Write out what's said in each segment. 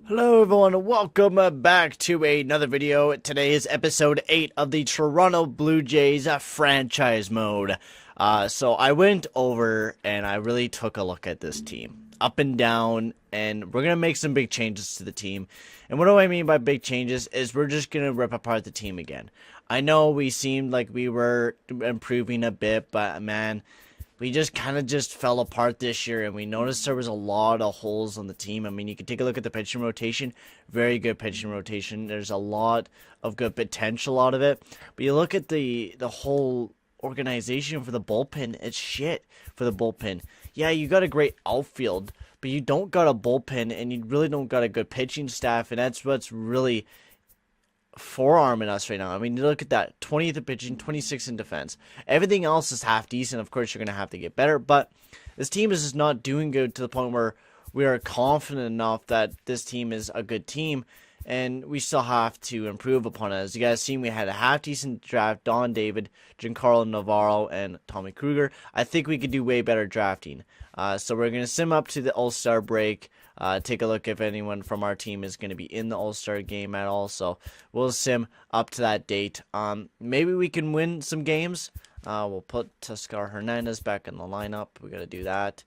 Hello everyone, welcome back to another video. Today is episode 8 of the Toronto Blue Jays franchise mode. So I went over and I really took a look at this team, up and down, and we're going to make some big changes to the team. And what do I mean by big changes is we're just going to rip apart the team again. I know we seemed like we were improving a bit, but man, we just kind of just fell apart this year, and we noticed there was a lot of holes on the team. I mean, you can take a look at the pitching rotation. Very good pitching rotation. There's a lot of good potential out of it. But you look at the whole organization for the bullpen, it's shit for the bullpen. Yeah, you got a great outfield, but you don't got a bullpen, and you really don't got a good pitching staff, and that's what's really forearming us right now. I mean, you look at that, 20th in pitching, 26th in defense. Everything else is half decent. Of course, you're going to have to get better, but this team is just not doing good to the point where we are confident enough that this team is a good team, and we still have to improve upon it. As you guys seen, we had a half decent draft: Don David, Giancarlo Navarro, and Tommy Kruger. I think we could do way better drafting. So we're going to sim up to the All-Star break. Take a look if anyone from our team is going to be in the All-Star game at all. So we'll sim up to that date. Maybe we can win some games. We'll put Teoscar Hernandez back in the lineup. We got to do that.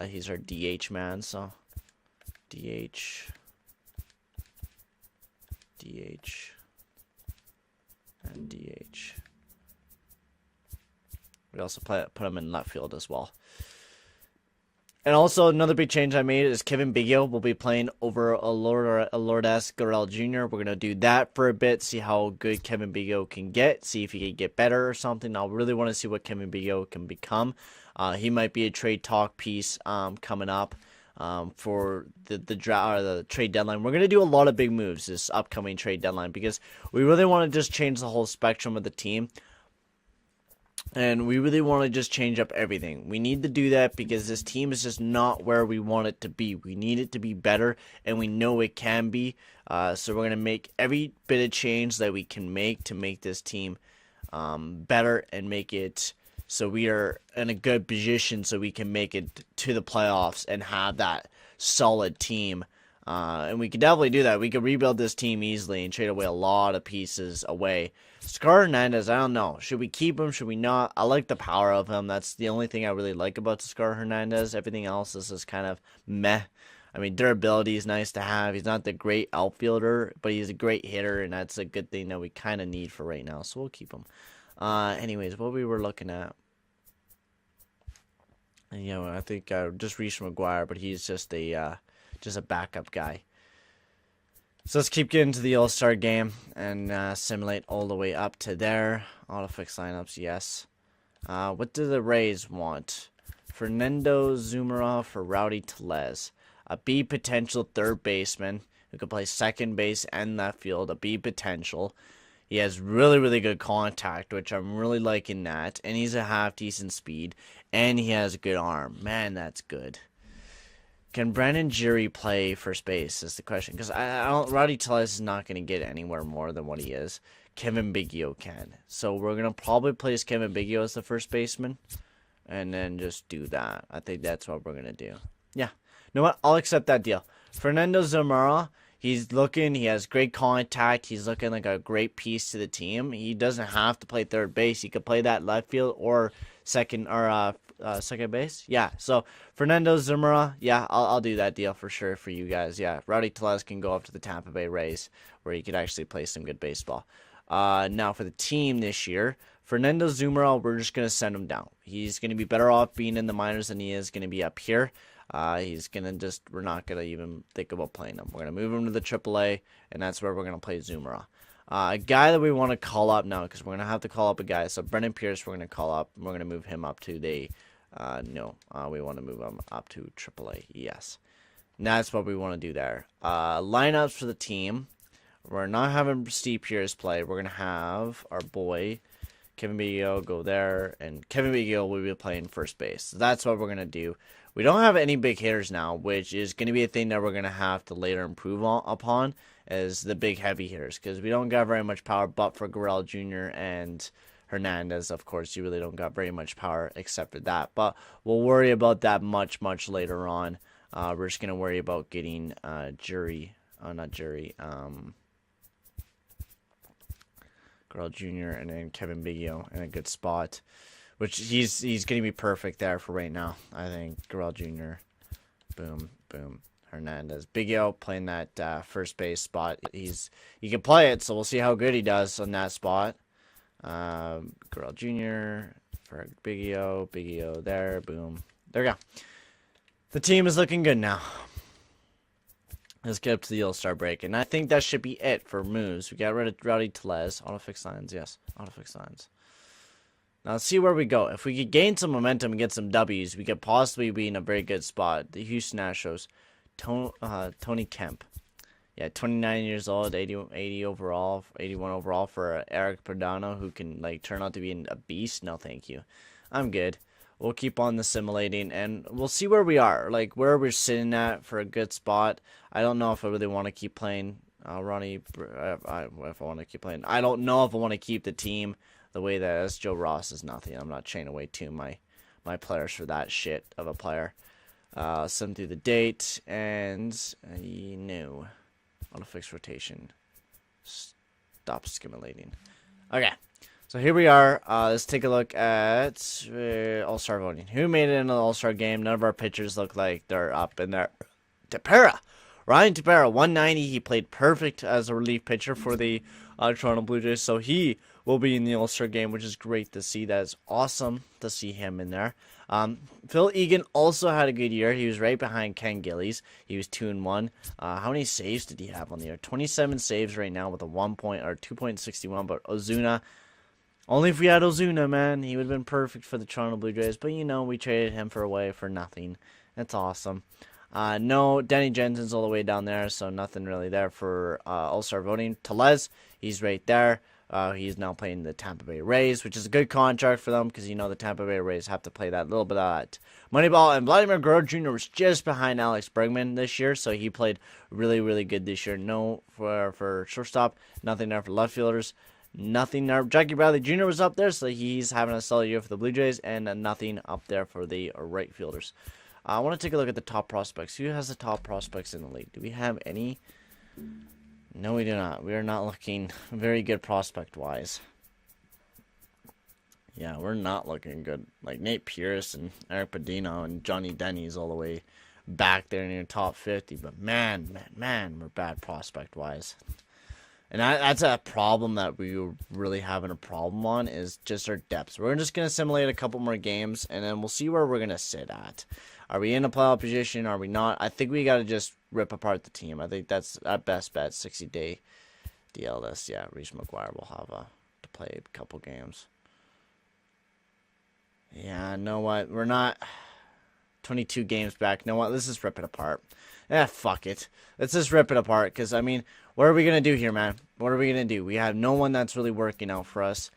He's our DH man. So DH, and DH. We also put him in left field as well. And also, another big change I made is Kevin Biggio will be playing over a Lourdes Gurriel Jr. We're going to do that for a bit, see how good Kevin Biggio can get, see if he can get better or something. I really want to see what Kevin Biggio can become. He might be a trade talk piece coming up for the trade deadline. We're going to do a lot of big moves this upcoming trade deadline because we really want to just change the whole spectrum of the team. And we really want to just change up everything. We need to do that because this team is just not where we want it to be. We need it to be better, and we know it can be. So we're going to make every bit of change that we can make to make this team better and make it so we are in a good position so we can make it to the playoffs and have that solid team. And we could definitely do that. We could rebuild this team easily and trade away a lot of pieces away. Scar Hernandez, I don't know. Should we keep him? Should we not? I like the power of him. That's the only thing I really like about Scar Hernandez. Everything else is just kind of meh. I mean, durability is nice to have. He's not the great outfielder, but he's a great hitter, and that's a good thing that we kind of need for right now. So we'll keep him. Anyways, what we were looking at. And, you know, I think I just reached McGuire, but he's just a backup guy. So let's keep getting to the All-Star game and simulate all the way up to there. Auto-fix lineups, yes. What do the Rays want? Fernando Zumara for Rowdy Tellez. A B potential third baseman who could play second base and left field. A B potential. He has really, really good contact, which I'm really liking that. And he's a half-decent speed. And he has a good arm. Man, that's good. Can Brandon Jury play first base is the question. Because Rowdy Tellez is not going to get anywhere more than what he is. Kevin Biggio can. So we're going to probably place Kevin Biggio as the first baseman. And then just do that. I think that's what we're going to do. Yeah. You know what? I'll accept that deal. Fernando Zamora, he has great contact. He's looking like a great piece to the team. He doesn't have to play third base. He could play that left field or second base. Yeah, so Fernando Zamora, yeah, I'll do that deal for sure for you guys. Yeah, Rowdy Tellez can go up to the Tampa Bay Rays where he could actually play some good baseball. Now for the team this year, Fernando Zamora, we're just going to send him down. He's going to be better off being in the minors than he is going to be up here. We're not going to even think about playing him. We're going to move him to the AAA, and that's where we're going to play Zamora. A guy that we want to call up now, because we're going to have to call up a guy. So Brendan Pierce, we're going to call up. We're going to move him up to we want to move him up to AAA. Yes. And that's what we want to do there. Lineups for the team. We're not having Steve Pierce play. We're going to have our boy Kevin Biggio go there, and Kevin Biggio will be playing first base. So that's what we're going to do. We don't have any big hitters now, which is going to be a thing that we're going to have to later improve upon as the big heavy hitters, because we don't got very much power, but for Gurriel Jr. and Hernandez, of course, you really don't got very much power except for that. But we'll worry about that much later on. We're just going to worry about getting Jury Oh, not Jury. Girl Jr. and then Kevin Biggio in a good spot, which he's gonna be perfect there for right now. I think Girl Jr. Boom, boom. Hernandez, Biggio playing that first base spot. He can play it, so we'll see how good he does on that spot. Girl Jr. for Biggio there. Boom. There we go. The team is looking good now. Let's get up to the All-Star break, and I think that should be it for moves. We got rid of Rowdy Tellez. Auto-fix lines, yes. Auto-fix lines. Now, let's see where we go. If we could gain some momentum and get some W's, we could possibly be in a very good spot. The Houston Astros. Tony Kemp. Yeah, 29 years old, 80 overall, 81 overall for Eric Perdano, who can, like, turn out to be a beast. No, thank you. I'm good. We'll keep on assimilating, and we'll see where we are, like where we're sitting at for a good spot. I don't know if I really want to keep playing Ronnie. If I want to keep playing, I don't know if I want to keep the team the way that is. Joe Ross is nothing. I'm not trading away to my players for that shit of a player. Send through the date and no auto fix rotation. Stop skimulating. Okay. So here we are. Let's take a look at All-Star voting. Who made it in the All-Star game? None of our pitchers look like they're up in there. Tepera. Ryan Tepera, 190. He played perfect as a relief pitcher for the Toronto Blue Jays. So he will be in the All-Star game, which is great to see. That is awesome to see him in there. Phil Egan also had a good year. He was right behind Ken Gillies. He was 2-1. How many saves did he have on the year? 27 saves right now with a 2.61. But Ozuna... Only if we had Ozuna, man. He would have been perfect for the Toronto Blue Jays. But, you know, we traded him away for nothing. That's awesome. No, Danny Jensen's all the way down there, so nothing really there for All-Star voting. Tellez, he's right there. He's now playing the Tampa Bay Rays, which is a good contract for them because, you know, the Tampa Bay Rays have to play that little bit of that Moneyball. And Vladimir Guerrero Jr. was just behind Alex Bregman this year, so he played really, really good this year. No for shortstop, nothing there for left fielders. Nothing there. Jackie Bradley Jr. was up there, so he's having a solid year for the Blue Jays, and nothing up there for the right fielders. I want to take a look at the top prospects. Who has the top prospects in the league? Do we have any? No, we do not. We are not looking very good prospect-wise. Yeah, we're not looking good. Like Nate Pierce and Eric Padino and Johnny Denny's all the way back there in your top 50. But man, we're bad prospect-wise. And that's a problem that we were really having a problem on, is just our depth. We're just going to simulate a couple more games, and then we'll see where we're going to sit at. Are we in a playoff position? Are we not? I think we got to just rip apart the team. I think that's our best bet, 60-day DL list. Yeah, Reese McGuire will have to play a couple games. Yeah, know what? We're not 22 games back. Know what? Let's just rip it apart. Fuck it. Let's just rip it apart, because, I mean... What are we going to do here, man? What are we going to do? We have no one that's really working out for us.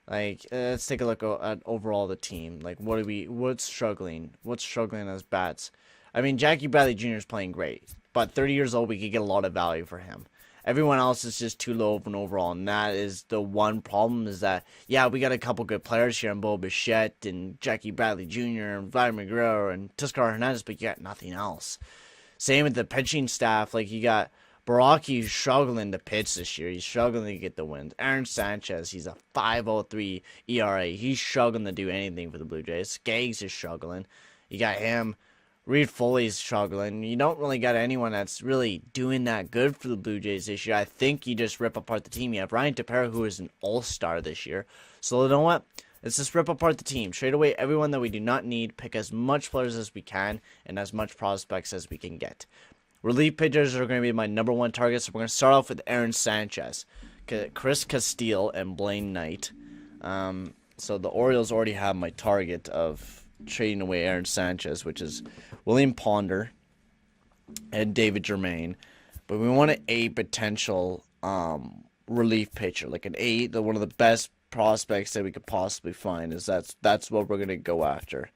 Like, let's take a look at overall the team. Like, what's struggling? What's struggling as bats? I mean, Jackie Bradley Jr. is playing great. But 30 years old, we could get a lot of value for him. Everyone else is just too low of an overall. And that is the one problem, is that, yeah, we got a couple good players here in Bo Bichette and Jackie Bradley Jr. and Vladimir Guerrero and Teoscar Hernandez, but you got nothing else. Same with the pitching staff. Like, you got... Baraki is struggling to pitch this year. He's struggling to get the wins. Aaron Sanchez, he's a 5.03 ERA. He's struggling to do anything for the Blue Jays. Skaggs is struggling. You got him. Reed Foley's struggling. You don't really got anyone that's really doing that good for the Blue Jays this year. I think you just rip apart the team. You have Ryan Tepera, who is an all-star this year. So you know what? Let's just rip apart the team. Trade away everyone that we do not need. Pick as much players as we can and as much prospects as we can get. Relief pitchers are going to be my number one target, so we're going to start off with Aaron Sanchez, Chris Castile, and Blaine Knight. So the Orioles already have my target of trading away Aaron Sanchez, which is William Ponder and David Germain. But we want a potential relief pitcher, like one of the best prospects that we could possibly find. That's what we're going to go after.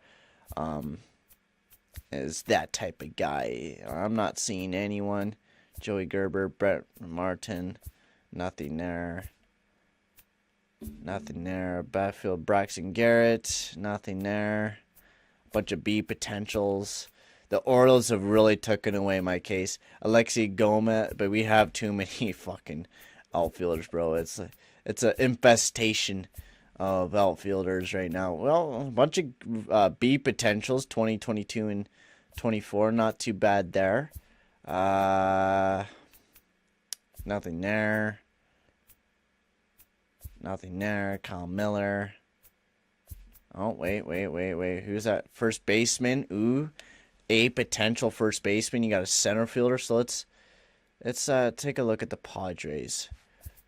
Is that type of guy. I'm not seeing anyone. Joey Gerber, Brett Martin, nothing there. Nothing there. Backfield, Braxton Garrett, nothing there. Bunch of B potentials. The Orioles have really taken away my case. Alexi Gomez, but we have too many fucking outfielders, bro. It's an infestation of outfielders right now. Well, a bunch of B potentials, 2022 and 24. Not too bad there. Nothing there. Nothing there. Kyle Miller. Oh, wait. Who's that? First baseman. Ooh. A potential first baseman. You got a center fielder. So let's take a look at the Padres.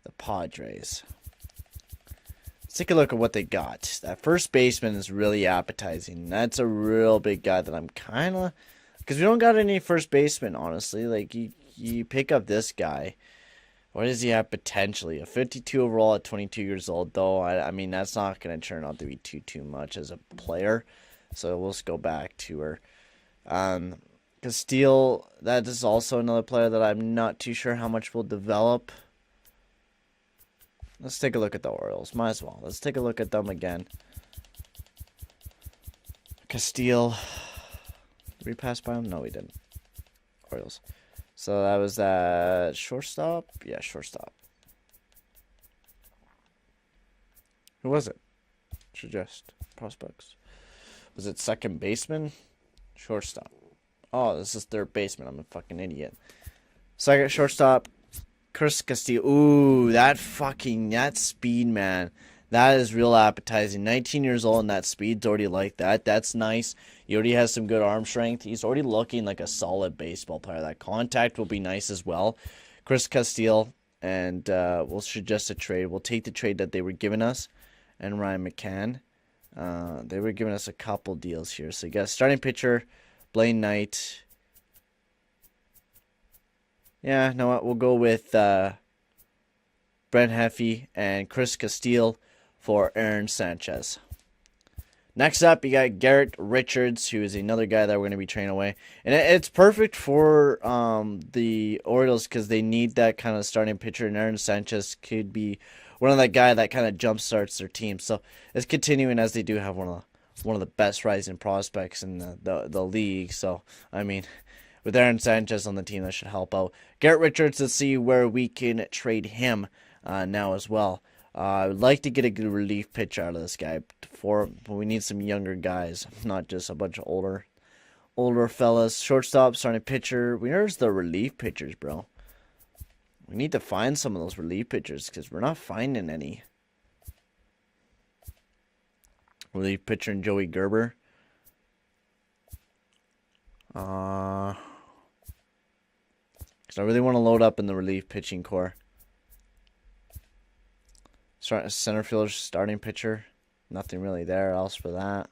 Let's take a look at what they got. That first baseman is really appetizing. That's a real big guy that I'm kind of... Because we don't got any first baseman, honestly. Like, you pick up this guy. What does he have potentially? A 52 overall at 22 years old, though. I mean, that's not going to turn out to be too much as a player. So we'll just go back to her. Castile, that is also another player that I'm not too sure how much will develop. Let's take a look at the Orioles. Might as well. Let's take a look at them again. Castile. Did we pass by him? No, we didn't. Orioles. So that was that shortstop? Yeah, shortstop. Who was it? Suggest prospects. Was it second baseman? Shortstop. Oh, this is third baseman. I'm a fucking idiot. Second shortstop, Chris Castillo. Ooh, that speed, man. That is real appetizing. 19 years old and that speed's already like that. That's nice. He already has some good arm strength. He's already looking like a solid baseball player. That contact will be nice as well. Chris Castillo, and we'll suggest a trade. We'll take the trade that they were giving us, and Ryan McCann. They were giving us a couple deals here. So you got starting pitcher, Blaine Knight. Yeah, you know what? We'll go with Brent Heffy and Chris Castillo for Aaron Sanchez. Next up, you got Garrett Richards, who is another guy that we're going to be trading away. And it's perfect for the Orioles because they need that kind of starting pitcher. And Aaron Sanchez could be one of that guy that kind of jumpstarts their team. So it's continuing as they do have one of the best rising prospects in the league. So, I mean, with Aaron Sanchez on the team, that should help out. Garrett Richards, let's see where we can trade him now as well. I would like to get a good relief pitch out of this guy. But we need some younger guys, not just a bunch of older fellas. Shortstop, starting pitcher. Where's the relief pitchers, bro? We need to find some of those relief pitchers because we're not finding any. Relief pitcher and Joey Gerber. Because I really want to load up in the relief pitching core. Center fielder, starting pitcher. Nothing really there else for that.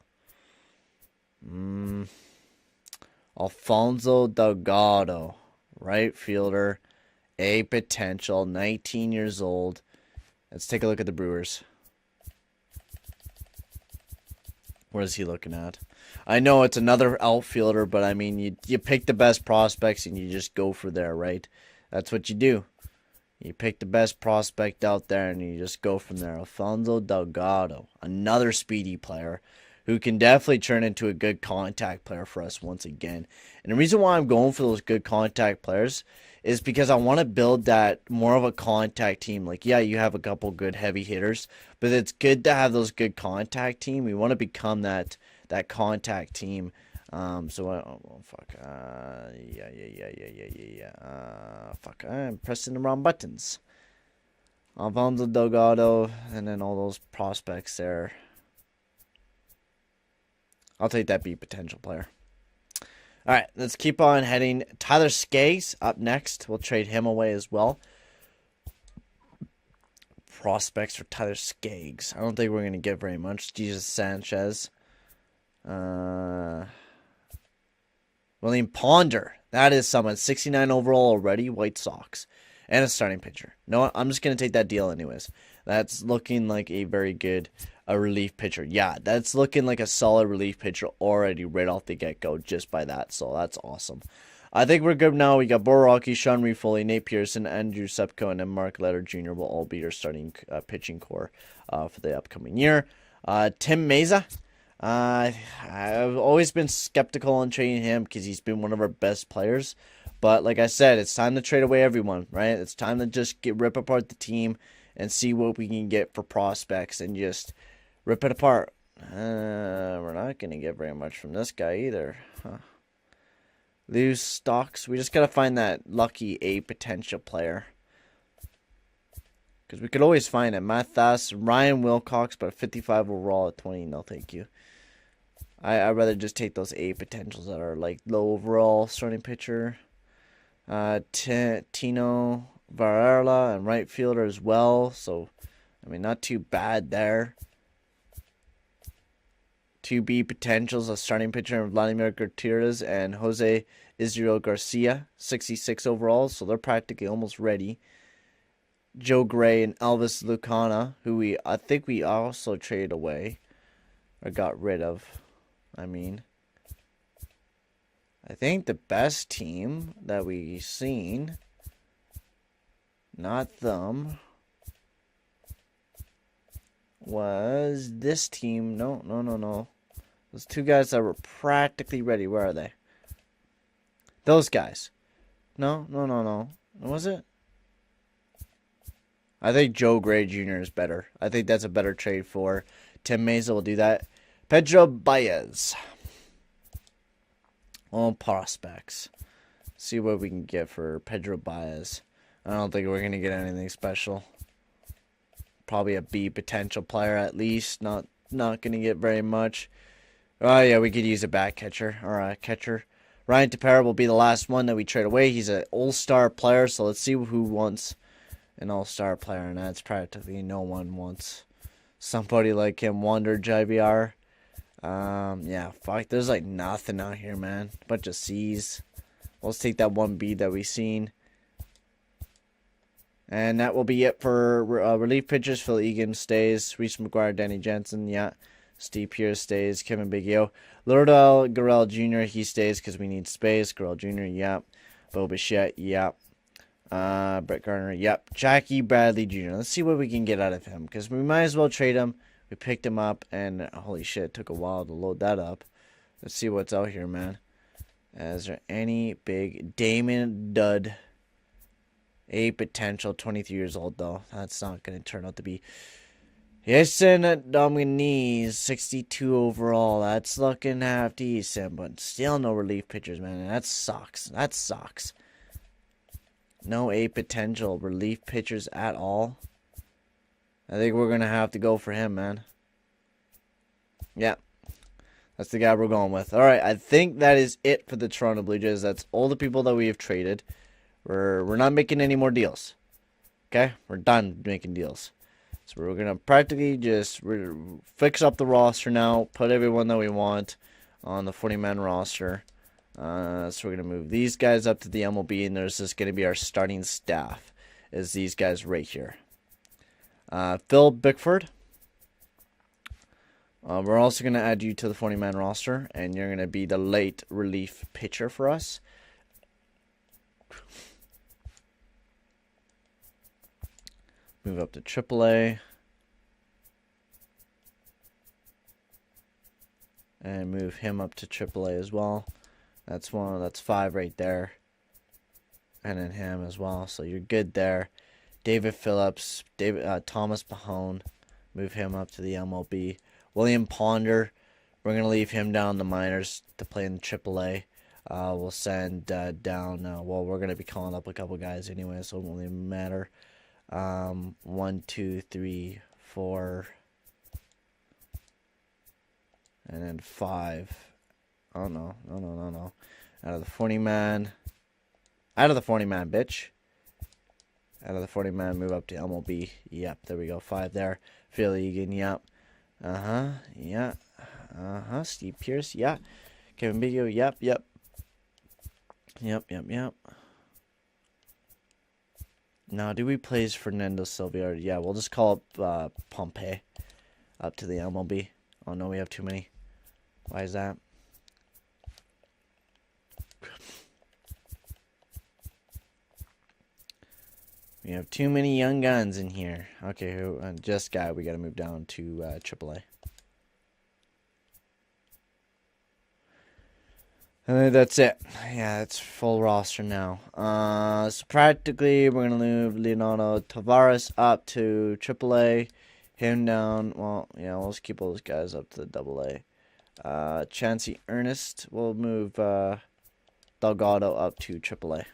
Alfonso Delgado, right fielder. A potential, 19 years old. Let's take a look at the Brewers. What is he looking at? I know it's another outfielder, but I mean, you pick the best prospects and you just go for there, right? That's what you do. You pick the best prospect out there and you just go from there. Alfonso Delgado, another speedy player who can definitely turn into a good contact player for us once again. And the reason why I'm going for those good contact players is because I want to build that more of a contact team. Like, yeah, you have a couple good heavy hitters, but it's good to have those good contact team. We want to become that contact team. Fuck. Fuck. I'm pressing the wrong buttons. Alfonso Delgado, and then all those prospects there. I'll take that B potential player. All right, let's keep on heading. Tyler Skaggs up next. We'll trade him away as well. Prospects for Tyler Skaggs. I don't think we're going to get very much. Jesus Sanchez. William Ponder. That is someone. 69 overall already. White Sox. And a starting pitcher. No, I'm just going to take that deal anyways. That's looking like a very good relief pitcher. Yeah, that's looking like a solid relief pitcher already right off the get-go just by that. So that's awesome. I think we're good now. We got Borowski, Sean Reed-Foley, Nate Pearson, Andrew Sepko, and then Mark Letter Jr. will all be our starting pitching core for the upcoming year. Tim Meza. I've always been skeptical on trading him because he's been one of our best players. But like I said, it's time to trade away everyone, right? It's time to just rip apart the team and see what we can get for prospects and just rip it apart. We're not going to get very much from this guy either. Huh. Lose stocks. We just got to find that lucky A potential player. Because we could always find it. Mathas, Ryan Wilcox, but 55 overall at 20. No, thank you. I'd rather just take those A potentials that are like low overall starting pitcher. Tino Varela and right fielder as well. So, I mean, not too bad there. 2B potentials, a starting pitcher, Vladimir Gutierrez and Jose Israel Garcia, 66 overall. So they're practically almost ready. Joe Gray and Elvis Lucana, who I think we also traded away or got rid of. I think the best team that we've seen, not them, was this team. No. Those two guys that were practically ready. Where are they? Those guys. No. Was it? I think Joe Gray Jr. is better. I think that's a better trade for Tim Mesa. Will do that. Pedro Baez. All prospects. See what we can get for Pedro Baez. I don't think we're going to get anything special. Probably a B potential player at least. Not going to get very much. Oh, yeah, we could use a back catcher or a catcher. Ryan Tepera will be the last one that we trade away. He's an all-star player, so let's see who wants an all-star player, and that's practically no one wants somebody like him. Wander JVR. Yeah, fuck. There's like nothing out here, man. Bunch of C's. Let's take that 1B that we seen. And that will be it for relief pitchers. Phil Egan stays. Reese McGuire, Danny Jensen, yeah. Steve Pierce stays. Kevin Biggio. Lourdes Gurriel Jr., he stays because we need space. Gurriel Jr., yep. Bo Bichette, yep. Brett Gardner, yep. Jackie Bradley Jr. Let's see what we can get out of him because we might as well trade him. We picked him up, and holy shit, it took a while to load that up. Let's see what's out here, man. Is there any big Damon Dud? A potential, 23 years old, though. That's not going to turn out to be. Jason Dominique, 62 overall. That's looking half decent, but still no relief pitchers, man. That sucks. That sucks. No A potential relief pitchers at all. I think we're going to have to go for him, man. Yeah. That's the guy we're going with. All right, I think that is it for the Toronto Blue Jays. That's all the people that we have traded. We're not making any more deals. Okay? We're done making deals. So we're going to practically just fix up the roster now. Put everyone that we want on the 40-man roster. So we're going to move these guys up to the MLB. And there's just going to be our starting staff. Is these guys right here. Phil Bickford. We're also going to add you to the 40-man roster. And you're going to be the late relief pitcher for us. Move up to AAA. And move him up to AAA as well. That's 5 right there. And then him as well. So you're good there. David Phillips, Thomas Pahone. Move him up to the MLB. William Ponder. We're going to leave him down in the minors to play in AAA. We'll send down. Well, we're going to be calling up a couple guys anyway, so it won't even matter. 1, 2, 3, 4, and then 5. Oh no. Out of the 40-man. Out of the 40-man, bitch. Out of the 40-man, move up to MLB. Yep, there we go. 5 there. Phil Egan, yep. Yeah. Steve Pierce, yeah. Kevin Biggio, yep. Yep. Now, do we place Fernando Silva? Yeah, we'll just call up Pompey up to the MLB. Oh, no, we have too many. Why is that? We have too many young guns in here. Okay, just guy, we got to move down to AAA. think that's it. Yeah, it's full roster now. So practically we're gonna move Leonardo Tavares up to AAA, him down. Well, yeah, let's keep all those guys up to the AA. Chancey Ernest will move Delgado up to AAA.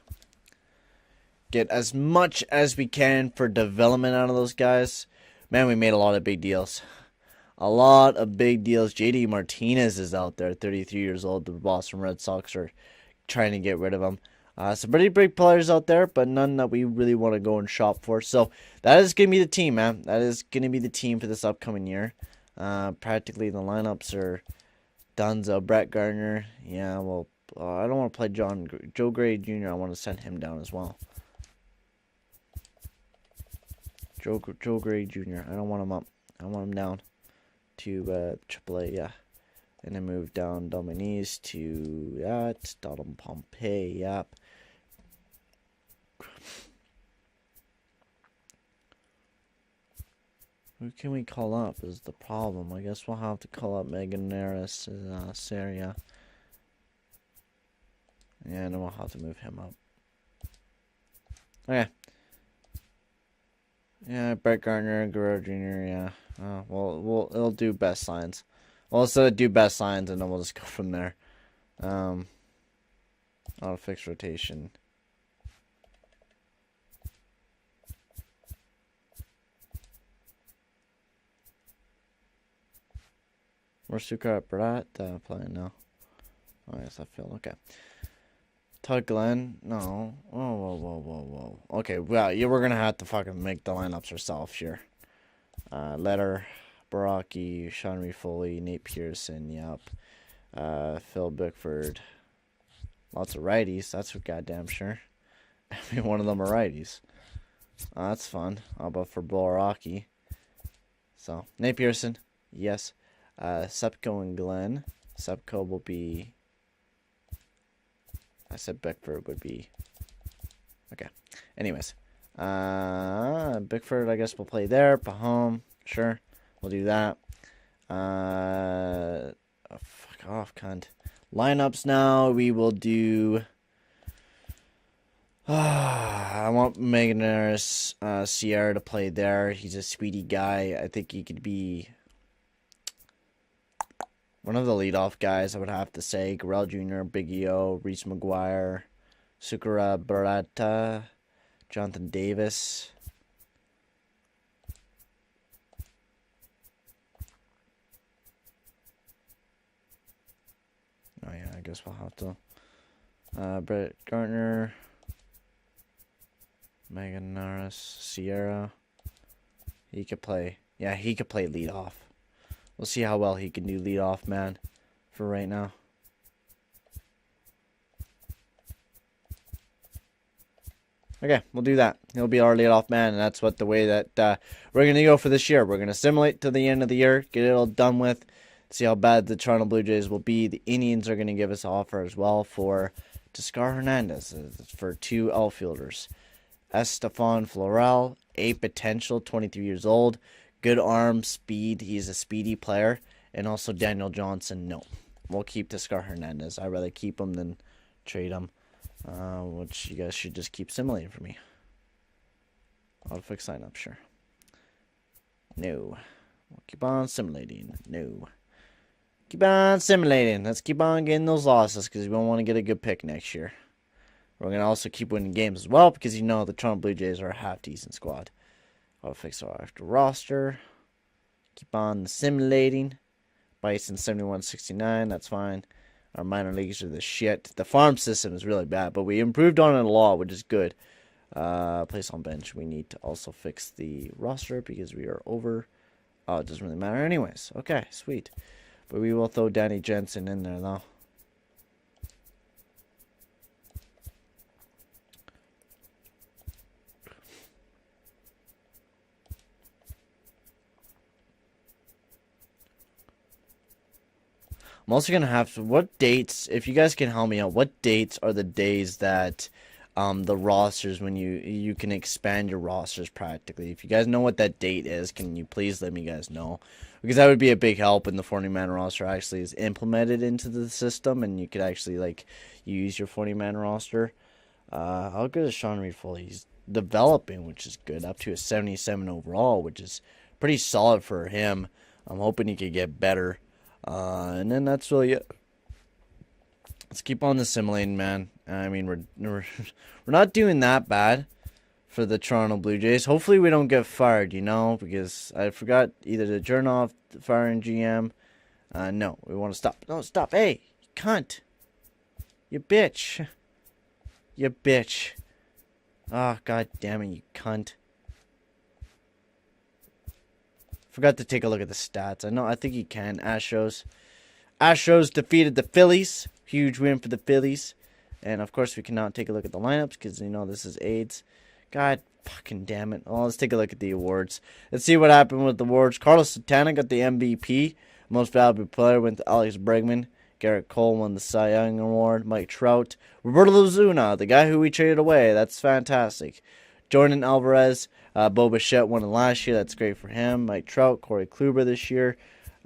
Get as much as we can for development out of those guys. Man, we made a lot of big deals. A lot of big deals. JD Martinez is out there, 33 years old. The Boston Red Sox are trying to get rid of him. Some pretty big players out there, but none that we really want to go and shop for. So that is going to be the team, man. That is going to be the team for this upcoming year. Practically the lineups are Dunzo, Brett Gardner. Yeah, well, I don't want to play Joe Gray Jr. I want to send him down as well. Joe Gray Jr. I don't want him up. I want him down to AAA, yeah. And then move down Dominique to that. Donald Pompey, yep. Who can we call up is the problem. I guess we'll have to call up Megan Neris, Saria. Yeah, and then we'll have to move him up. Okay. Yeah, Brett Gardner, Guerrero Jr., yeah. Well, it'll do best signs. Well, let's do best signs, and then we'll just go from there. Auto fixed rotation. Where's Suka Brat playing now? Oh, yes, I feel okay. Todd Glenn? No. Whoa. Okay, well, yeah, we're gonna have to fucking make the lineups ourselves here. Letter, Baraki, Sean Foley, Nate Pearson, yep. Phil Bickford. Lots of righties, that's for goddamn sure. Every one of them are righties. That's fun. How about for Baraki? So, Nate Pearson, yes. Sepko and Glenn. Sepko will be... I said Bickford would be... Okay. Anyways. Bickford, I guess, will play there. Pahom. Sure. We'll do that. Oh, fuck off, cunt. Lineups now. We will do... I want Megan Neris, Sierra to play there. He's a speedy guy. I think he could be... one of the leadoff guys, I would have to say. Guerrero Jr., Big E.O., Reese McGuire, Sukara Barata, Jonathan Davis. Oh, yeah, I guess we'll have to. Brett Gardner, Megan Norris, Sierra. He could play. Yeah, he could play leadoff. We'll see how well he can do leadoff, man, for right now. Okay, we'll do that. He'll be our leadoff man, and that's what the way that we're going to go for this year. We're going to simulate to the end of the year, get it all done with, see how bad the Toronto Blue Jays will be. The Indians are going to give us an offer as well for Teoscar Hernandez for 2 outfielders. Estefan Florel, a potential, 23 years old. Good arm, speed. He's a speedy player. And also Daniel Johnson, no. We'll keep Teoscar Hernandez. I'd rather keep him than trade him. Which you guys should just keep simulating for me. Auto fix sign up, sure. No. We'll keep on simulating. No. Keep on simulating. Let's keep on getting those losses because we don't want to get a good pick next year. We're going to also keep winning games as well because you know the Toronto Blue Jays are a half-decent squad. I'll fix our after roster. Keep on simulating. Bison 7169, that's fine. Our minor leagues are the shit. The farm system is really bad, but we improved on it a lot, which is good. Place on bench. We need to also fix the roster because we are over. Oh, it doesn't really matter anyways. Okay, sweet. But we will throw Danny Jensen in there, though. I'm also going to have to, what dates, if you guys can help me out, what dates are the days that the rosters when you can expand your rosters practically. If you guys know what that date is, can you please let me guys know? Because that would be a big help when the 40-man roster actually is implemented into the system, and you could actually like use your 40-man roster. How good is Sean Reed-Foley? He's developing, which is good, up to a 77 overall, which is pretty solid for him. I'm hoping he could get better. And then that's really it. Let's keep on assimilating, man. I mean, we're not doing that bad for the Toronto Blue Jays. Hopefully we don't get fired, because I forgot either to turn off the firing GM. No, we want to stop. No, stop. Hey, you cunt. You bitch. You bitch. Oh, god damn it, you cunt. Forgot to take a look at the stats. I think you can. Astros defeated the Phillies. Huge win for the Phillies. And, of course, we cannot take a look at the lineups because, this is AIDS. God fucking damn it. Oh, let's take a look at the awards. Let's see what happened with the awards. Carlos Santana got the MVP. Most Valuable Player went to Alex Bregman. Garrett Cole won the Cy Young Award. Mike Trout. Roberto Lozuna, the guy who we traded away. That's fantastic. Jordan Alvarez. Bo Bichette won it last year. That's great for him. Mike Trout. Corey Kluber this year.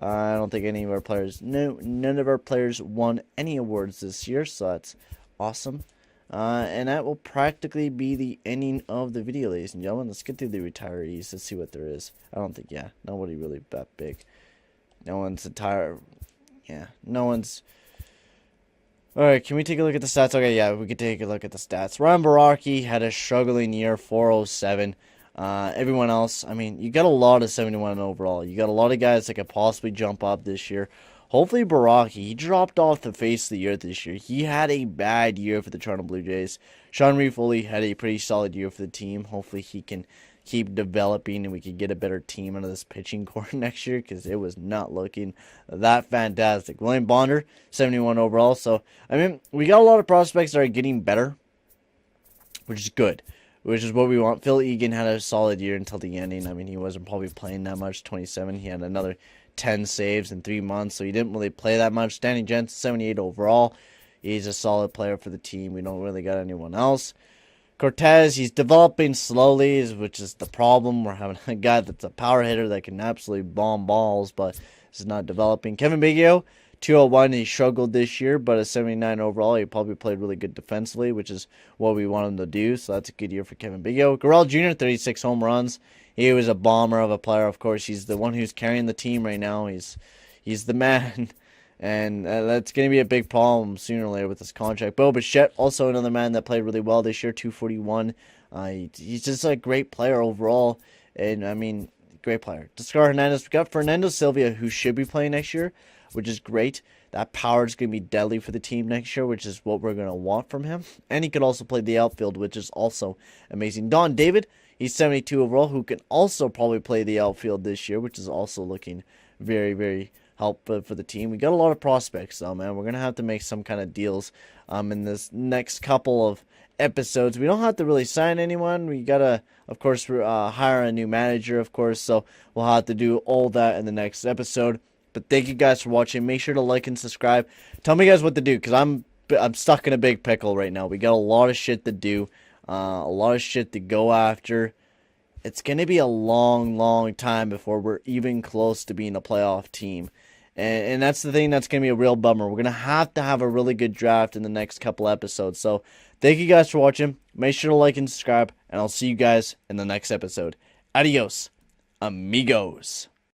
I don't think any of our players, none of our players won any awards this year, so that's awesome. And that will practically be the ending of the video, ladies and gentlemen. Let's get through the retirees. Let's see what there is. I don't think, nobody really that big. No one's no one's. Alright, can we take a look at the stats? Okay, we can take a look at the stats. Ryan Baraki had a struggling year, 407. Everyone else, you got a lot of 71 overall. You got a lot of guys that could possibly jump up this year. Hopefully Baraki, he dropped off the face of the earth this year. He had a bad year for the Toronto Blue Jays. Sean Reed-Foley had a pretty solid year for the team. Hopefully he can keep developing and we can get a better team out of this pitching core next year because it was not looking that fantastic. William Bonder, 71 overall. So, we got a lot of prospects that are getting better, which is good. Which is what we want. Phil Egan had a solid year until the ending. He wasn't probably playing that much. 27. He had another 10 saves in 3 months, so he didn't really play that much. Danny Jensen, 78 overall. He's a solid player for the team. We don't really got anyone else. Cortez, he's developing slowly, which is the problem. We're having a guy that's a power hitter that can absolutely bomb balls, but is not developing. Kevin Biggio, 201. He struggled this year, but a 79 overall. He probably played really good defensively, which is what we want him to do. So that's a good year for Kevin Biggio. Garrell Jr., 36 home runs. He was a bomber of a player. Of course, he's the one who's carrying the team right now. He's the man, and that's going to be a big problem sooner or later with this contract. Bo Bichette, also another man that played really well this year, 241. He's just a great player overall, and great player. Descar Hernandez, we got Fernando Silva, who should be playing next year, which is great. That power is going to be deadly for the team next year, which is what we're going to want from him. And he could also play the outfield, which is also amazing. Don David, he's 72 overall, who can also probably play the outfield this year, which is also looking very, very helpful for the team. We got a lot of prospects, though, man. We're going to have to make some kind of deals in this next couple of episodes. We don't have to really sign anyone. We got to, of course, hire a new manager, of course. So we'll have to do all that in the next episode. But thank you guys for watching. Make sure to like and subscribe. Tell me guys what to do, because I'm stuck in a big pickle right now. We got a lot of shit to do, a lot of shit to go after. It's going to be a long, long time before we're even close to being a playoff team. And that's the thing that's going to be a real bummer. We're going to have a really good draft in the next couple episodes. So thank you guys for watching. Make sure to like and subscribe, and I'll see you guys in the next episode. Adios, amigos.